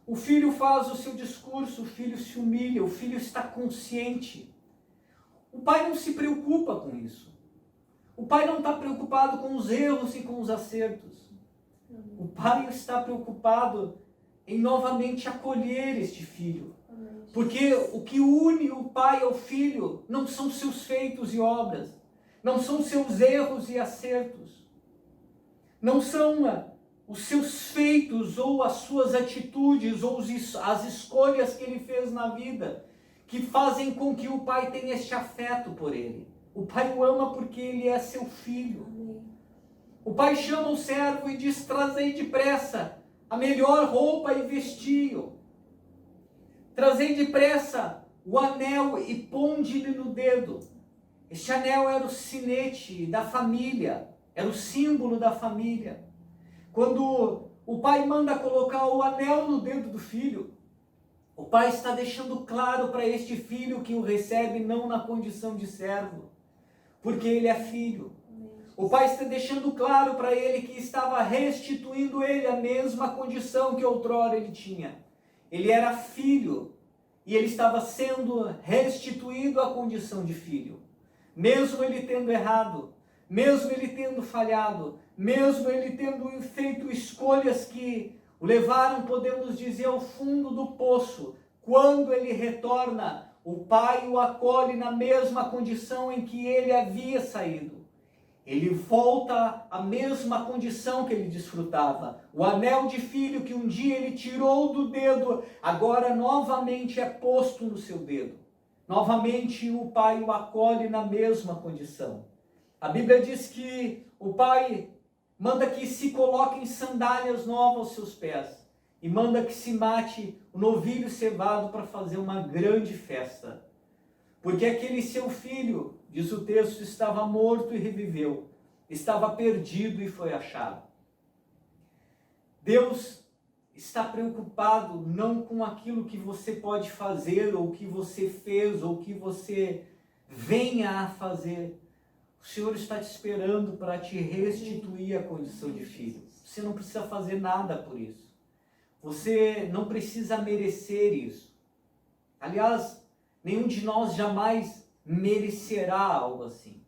O filho faz o seu discurso, o filho se humilha, o filho está consciente. O pai não se preocupa com isso. O pai não está preocupado com os erros e com os acertos. O pai está preocupado em novamente acolher este filho. Porque o que une o pai ao filho não são seus feitos e obras, não são seus erros e acertos, não são os seus feitos, ou as suas atitudes, ou as escolhas que ele fez na vida, que fazem com que o pai tenha este afeto por ele. O pai o ama porque ele é seu filho. O pai chama o servo e diz: trazei depressa a melhor roupa e vestiu. Trazei depressa o anel e ponde-lhe no dedo. Este anel era o sinete da família, era o símbolo da família. Quando o pai manda colocar o anel no dedo do filho, o pai está deixando claro para este filho que o recebe não na condição de servo, porque ele é filho. O pai está deixando claro para ele que estava restituindo ele a mesma condição que outrora ele tinha. Ele era filho e ele estava sendo restituído à condição de filho. Mesmo ele tendo errado, mesmo ele tendo falhado, mesmo ele tendo feito escolhas que o levaram, podemos dizer, ao fundo do poço, quando ele retorna, o pai o acolhe na mesma condição em que ele havia saído. Ele volta à mesma condição que ele desfrutava. O anel de filho que um dia ele tirou do dedo, agora novamente é posto no seu dedo. Novamente o pai o acolhe na mesma condição. A Bíblia diz que o pai manda que se coloquem sandálias novas aos seus pés e manda que se mate o novilho cevado para fazer uma grande festa. Porque aquele seu filho, diz o texto, estava morto e reviveu, estava perdido e foi achado. Deus está preocupado não com aquilo que você pode fazer, ou que você fez, ou que você venha a fazer. O Senhor está te esperando para te restituir a condição de filho. Você não precisa fazer nada por isso. Você não precisa merecer isso. Aliás, nenhum de nós jamais merecerá algo assim.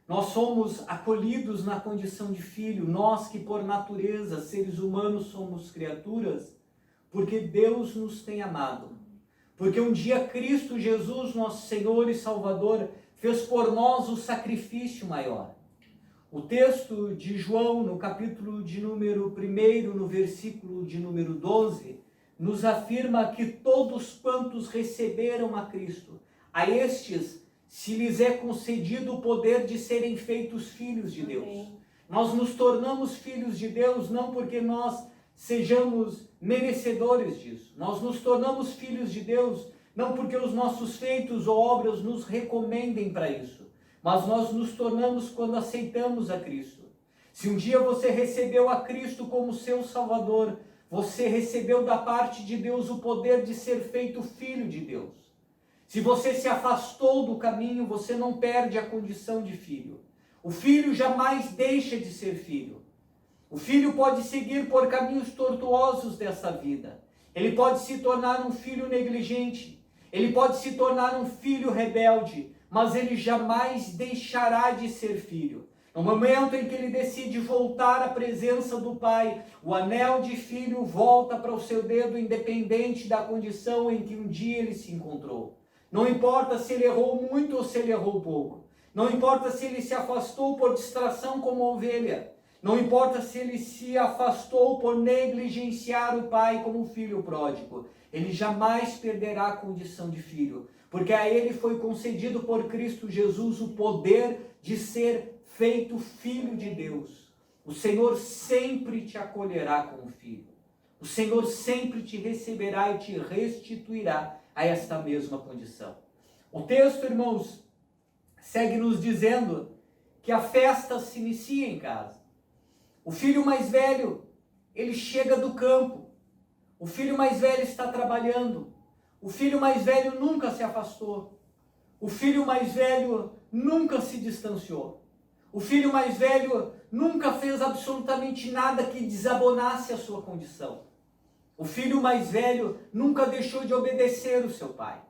Nós somos acolhidos na condição de filho, nós que por natureza, seres humanos, somos criaturas, porque Deus nos tem amado. Porque um dia Cristo Jesus, nosso Senhor e Salvador, fez por nós o sacrifício maior. O texto de João, no capítulo de número 1, no versículo de número 12, nos afirma que todos quantos receberam a Cristo, a estes se lhes é concedido o poder de serem feitos filhos de Deus. Amém. Nós nos tornamos filhos de Deus não porque nós sejamos merecedores disso. Nós nos tornamos filhos de Deus não porque os nossos feitos ou obras nos recomendem para isso, mas nós nos tornamos quando aceitamos a Cristo. Se um dia você recebeu a Cristo como seu Salvador, você recebeu da parte de Deus o poder de ser feito filho de Deus. Se você se afastou do caminho, você não perde a condição de filho. O filho jamais deixa de ser filho. O filho pode seguir por caminhos tortuosos dessa vida. Ele pode se tornar um filho negligente. Ele pode se tornar um filho rebelde, mas ele jamais deixará de ser filho. No momento em que ele decide voltar à presença do Pai, o anel de filho volta para o seu dedo, independente da condição em que um dia ele se encontrou. Não importa se ele errou muito ou se ele errou pouco. Não importa se ele se afastou por distração como ovelha. Não importa se ele se afastou por negligenciar o pai como filho pródigo. Ele jamais perderá a condição de filho, porque a ele foi concedido por Cristo Jesus o poder de ser feito filho de Deus. O Senhor sempre te acolherá como filho. O Senhor sempre te receberá e te restituirá a esta mesma condição. O texto, irmãos, segue nos dizendo que a festa se inicia em casa. O filho mais velho, ele chega do campo. O filho mais velho está trabalhando. O filho mais velho nunca se afastou. O filho mais velho nunca se distanciou. O filho mais velho nunca fez absolutamente nada que desabonasse a sua condição. O filho mais velho nunca deixou de obedecer o seu pai.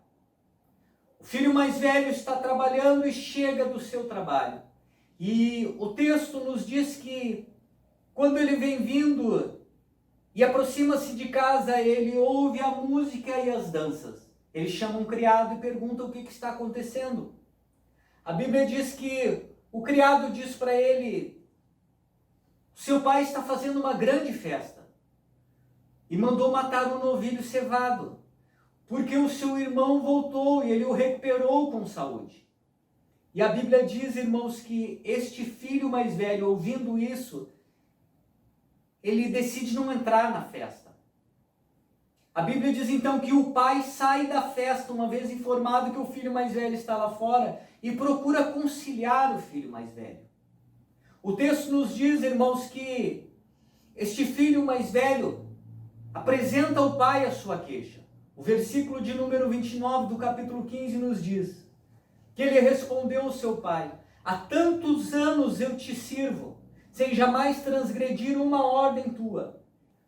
O filho mais velho está trabalhando e chega do seu trabalho. E o texto nos diz que quando ele vem vindo e aproxima-se de casa, ele ouve a música e as danças. Ele chama um criado e pergunta o que está acontecendo. A Bíblia diz que o criado diz para ele: Seu pai está fazendo uma grande festa e mandou matar um novilho cevado, porque o seu irmão voltou e ele o recuperou com saúde. E a Bíblia diz, irmãos, que este filho mais velho, ouvindo isso, ele decide não entrar na festa. A Bíblia diz então que o pai sai da festa, uma vez informado que o filho mais velho está lá fora, e procura conciliar o filho mais velho. O texto nos diz, irmãos, que este filho mais velho apresenta ao pai a sua queixa. O versículo de número 29 do capítulo 15 nos diz que ele respondeu ao seu pai: há tantos anos eu te sirvo, sem jamais transgredir uma ordem tua.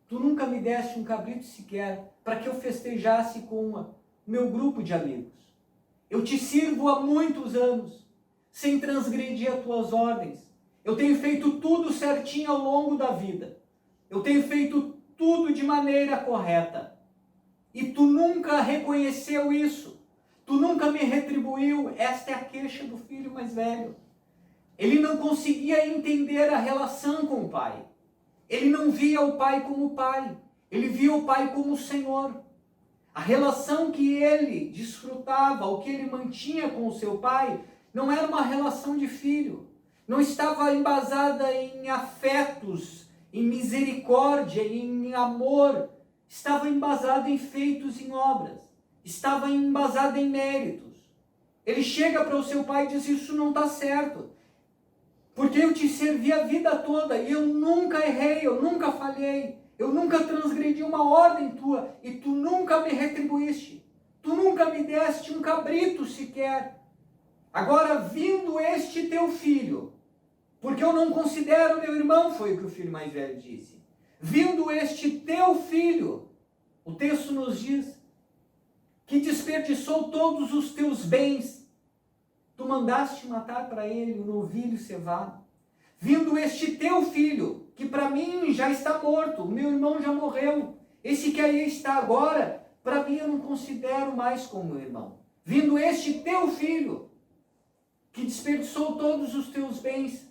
Tu nunca me deste um cabrito sequer para que eu festejasse com o meu grupo de amigos. Eu te sirvo há muitos anos, sem transgredir as tuas ordens. Eu tenho feito tudo certinho ao longo da vida. Eu tenho feito tudo de maneira correta. E tu nunca reconheceu isso. Tu nunca me retribuiu. Esta é a queixa do filho mais velho. Ele não conseguia entender a relação com o pai. Ele não via o pai como pai. Ele via o pai como o Senhor. A relação que ele desfrutava, o que ele mantinha com o seu pai, não era uma relação de filho. Não estava embasada em afetos, em misericórdia, em amor. Estava embasada em feitos, em obras. Estava embasada em méritos. Ele chega para o seu pai e diz: isso não está certo. Porque eu te servi a vida toda e eu nunca errei, eu nunca falhei. Eu nunca transgredi uma ordem tua e tu nunca me retribuíste. Tu nunca me deste um cabrito sequer. Agora, vindo este teu filho, porque eu não considero meu irmão, foi o que o filho mais velho disse. Vindo este teu filho, o texto nos diz que desperdiçou todos os teus bens. Tu mandaste matar para ele um novilho cevado. Vindo este teu filho, que para mim já está morto, o meu irmão já morreu. Esse que aí está agora, para mim eu não considero mais como meu irmão. Vindo este teu filho, que desperdiçou todos os teus bens,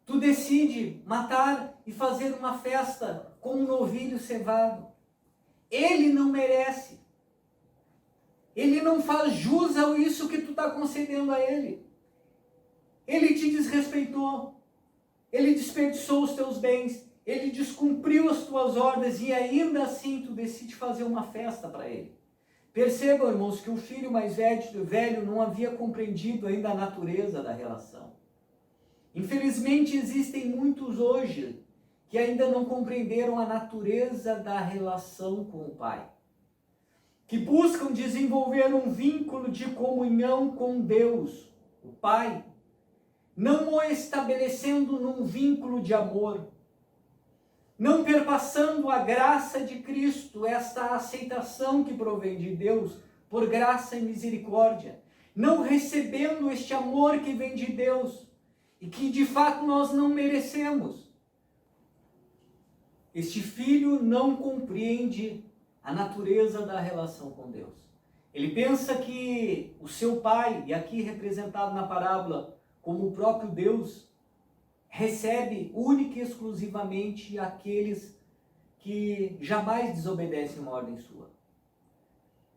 tu decide matar e fazer uma festa com um novilho cevado. Ele não merece. Ele não faz jus a isso que tu está concedendo a ele. Ele te desrespeitou. Ele desperdiçou os teus bens. Ele descumpriu as tuas ordens e ainda assim tu decide fazer uma festa para ele. Percebam, irmãos, que o filho mais velho não havia compreendido ainda a natureza da relação. Infelizmente, existem muitos hoje que ainda não compreenderam a natureza da relação com o Pai, que buscam desenvolver um vínculo de comunhão com Deus, o Pai, não o estabelecendo num vínculo de amor, não perpassando a graça de Cristo, esta aceitação que provém de Deus, por graça e misericórdia, não recebendo este amor que vem de Deus, e que de fato nós não merecemos. Este filho não compreende a natureza da relação com Deus. Ele pensa que o seu pai, e aqui representado na parábola como o próprio Deus, recebe única e exclusivamente aqueles que jamais desobedecem uma ordem sua.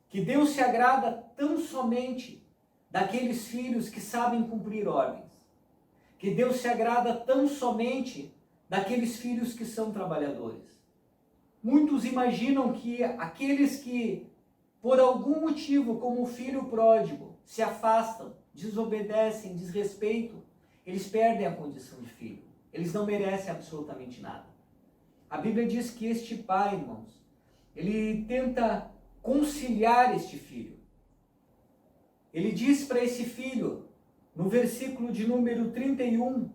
Que Deus se agrada tão somente daqueles filhos que sabem cumprir ordens. Que Deus se agrada tão somente daqueles filhos que são trabalhadores. Muitos imaginam que aqueles que, por algum motivo, como o filho pródigo, se afastam, desobedecem, desrespeitam, eles perdem a condição de filho. Eles não merecem absolutamente nada. A Bíblia diz que este pai, irmãos, ele tenta conciliar este filho. Ele diz para esse filho, no versículo de número 31,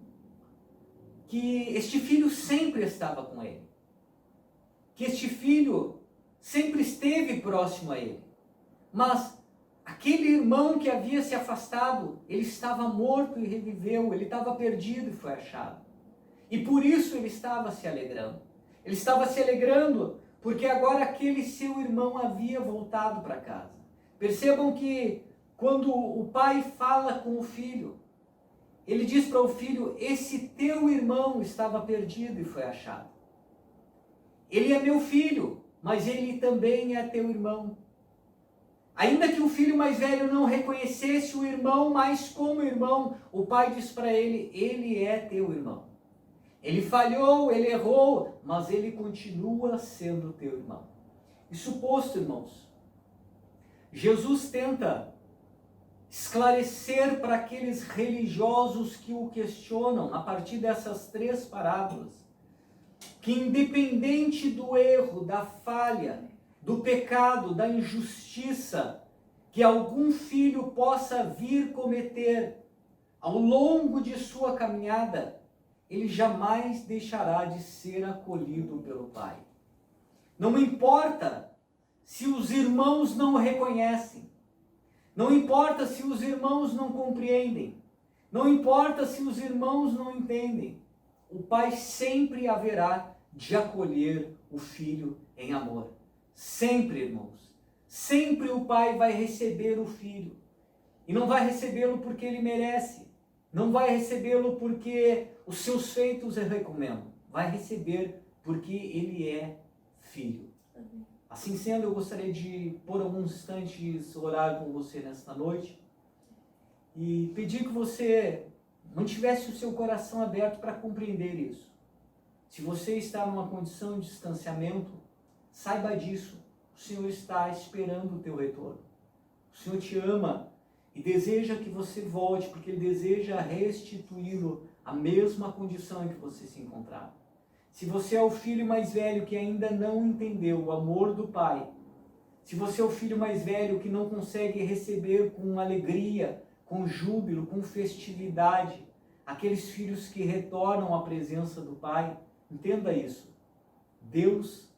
que este filho sempre estava com ele. Que este filho sempre esteve próximo a ele. Mas aquele irmão que havia se afastado, ele estava morto e reviveu, ele estava perdido e foi achado. E por isso ele estava se alegrando. Ele estava se alegrando porque agora aquele seu irmão havia voltado para casa. Percebam que quando o pai fala com o filho, ele diz para o filho: esse teu irmão estava perdido e foi achado. Ele é meu filho, mas ele também é teu irmão. Ainda que o filho mais velho não reconhecesse o irmão mais como irmão, o pai diz para ele: ele é teu irmão. Ele falhou, ele errou, mas ele continua sendo teu irmão. Isso posto, irmãos, Jesus tenta esclarecer para aqueles religiosos que o questionam, a partir dessas 3 parábolas, que independente do erro, da falha, do pecado, da injustiça que algum filho possa vir cometer ao longo de sua caminhada, ele jamais deixará de ser acolhido pelo Pai. Não importa se os irmãos não o reconhecem, não importa se os irmãos não compreendem, não importa se os irmãos não entendem, o Pai sempre haverá de acolher o filho em amor. Sempre, irmãos. Sempre o Pai vai receber o filho. E não vai recebê-lo porque ele merece. Não vai recebê-lo porque os seus feitos eu recomendo. Vai receber porque ele é filho. Assim sendo, eu gostaria de, por alguns instantes, orar com você nesta noite e pedir que você mantivesse o seu coração aberto para compreender isso. Se você está numa condição de distanciamento, saiba disso. O Senhor está esperando o teu retorno. O Senhor te ama e deseja que você volte, porque Ele deseja restituí-lo à mesma condição em que você se encontrava. Se você é o filho mais velho que ainda não entendeu o amor do Pai, se você é o filho mais velho que não consegue receber com alegria, com júbilo, com festividade, aqueles filhos que retornam à presença do Pai, entenda isso. Deus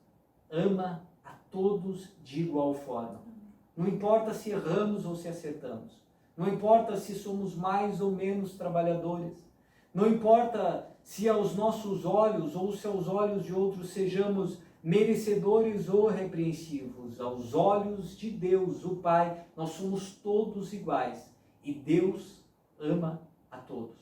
ama a todos de igual forma. Não importa se erramos ou se acertamos. Não importa se somos mais ou menos trabalhadores. Não importa se aos nossos olhos ou se aos olhos de outros sejamos merecedores ou repreensivos. Aos olhos de Deus, o Pai, nós somos todos iguais. E Deus ama a todos.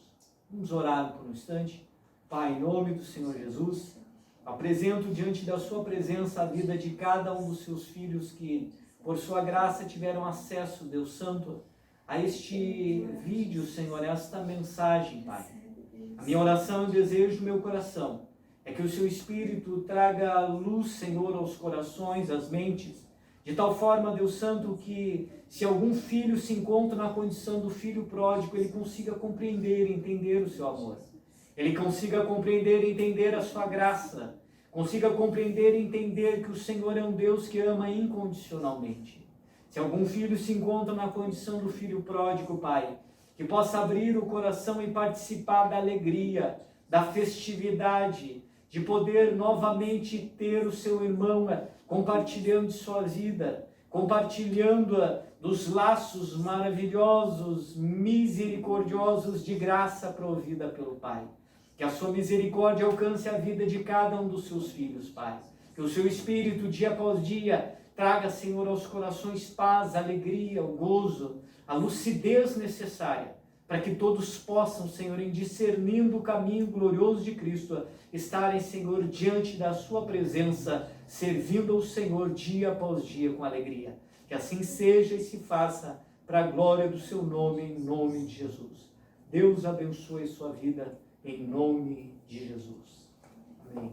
Vamos orar por um instante. Pai, em nome do Senhor Jesus, apresento diante da sua presença a vida de cada um dos seus filhos que, por sua graça, tiveram acesso, Deus Santo, a este vídeo, Senhor, esta mensagem, Pai. A minha oração e desejo do meu coração é que o seu Espírito traga luz, Senhor, aos corações, às mentes, de tal forma, Deus Santo, que se algum filho se encontra na condição do filho pródigo, ele consiga compreender e entender o seu amor. Ele consiga compreender e entender a sua graça, consiga compreender e entender que o Senhor é um Deus que ama incondicionalmente. Se algum filho se encontra na condição do filho pródigo, Pai, que possa abrir o coração e participar da alegria, da festividade, de poder novamente ter o seu irmão compartilhando de sua vida, compartilhando dos laços maravilhosos, misericordiosos de graça provida pelo Pai. Que a sua misericórdia alcance a vida de cada um dos seus filhos, Pai. Que o seu Espírito, dia após dia, traga, Senhor, aos corações paz, alegria, o gozo, a lucidez necessária, para que todos possam, Senhor, em discernindo o caminho glorioso de Cristo, estarem, Senhor, diante da sua presença, servindo ao Senhor dia após dia com alegria. Que assim seja e se faça para a glória do seu nome, em nome de Jesus. Deus abençoe sua vida, em nome de Jesus. Amém.